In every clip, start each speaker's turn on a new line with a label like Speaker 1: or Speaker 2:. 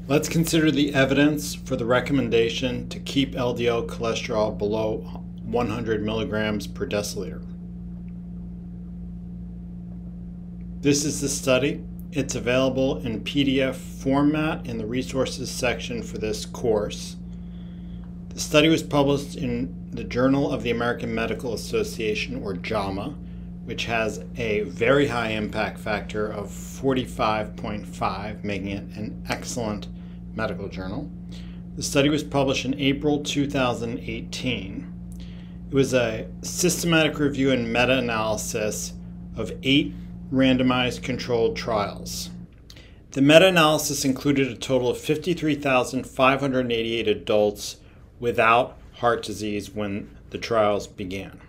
Speaker 1: Let's consider the evidence for the recommendation to keep LDL cholesterol below 100 milligrams per deciliter. This is the study. It's available in PDF format in the resources section for this course. The study was published in the Journal of the American Medical Association, or JAMA, which has a very high impact factor of 45.5, making it an excellent medical journal. The study was published in April 2018. It was a systematic review and meta-analysis of 8 randomized controlled trials. The meta-analysis included a total of 53,588 adults without heart disease when the trials began.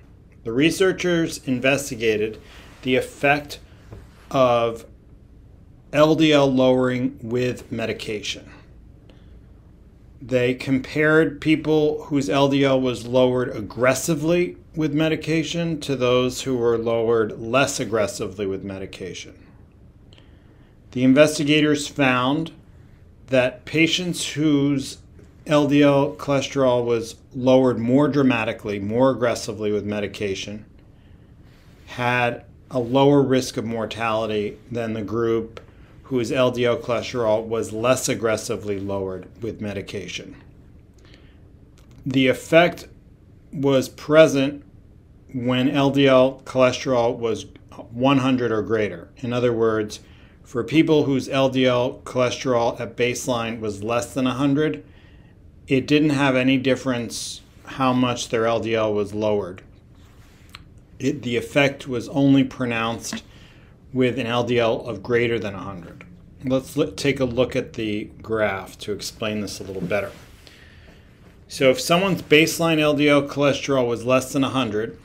Speaker 1: The researchers investigated the effect of LDL lowering with medication. They compared people whose LDL was lowered aggressively with medication to those who were lowered less aggressively with medication. The investigators found that patients whose LDL cholesterol was lowered more dramatically, more aggressively with medication, had a lower risk of mortality than the group whose LDL cholesterol was less aggressively lowered with medication. The effect was present when LDL cholesterol was 100 or greater. In other words, for people whose LDL cholesterol at baseline was less than 100, it didn't have any difference how much their LDL was lowered. The effect was only pronounced with an LDL of greater than 100. Let's take a look at the graph to explain this a little better. So if someone's baseline LDL cholesterol was less than 100,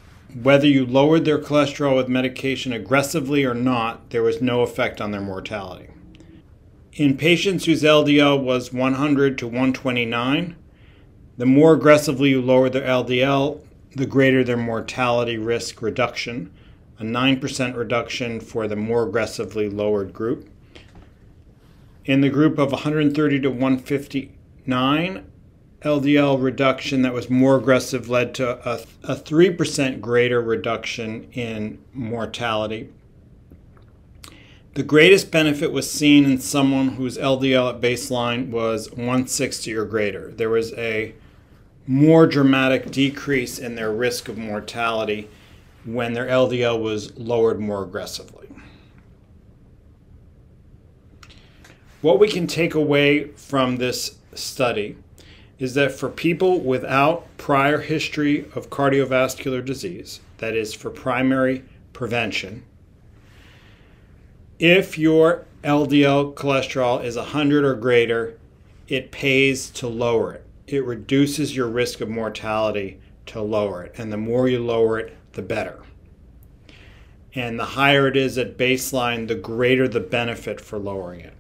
Speaker 1: whether you lowered their cholesterol with medication aggressively or not, there was no effect on their mortality. In patients whose LDL was 100 to 129, the more aggressively you lower their LDL, the greater their mortality risk reduction, a 9% reduction for the more aggressively lowered group. In the group of 130 to 159, LDL reduction that was more aggressive led to a 3% greater reduction in mortality. The greatest benefit was seen in someone whose LDL at baseline was 160 or greater. There was a more dramatic decrease in their risk of mortality when their LDL was lowered more aggressively. What we can take away from this study is that for people without prior history of cardiovascular disease, that is for primary prevention, if your LDL cholesterol is 100 or greater, it pays to lower it. It reduces your risk of mortality to lower it, and the more you lower it, the better. And the higher it is at baseline, the greater the benefit for lowering it.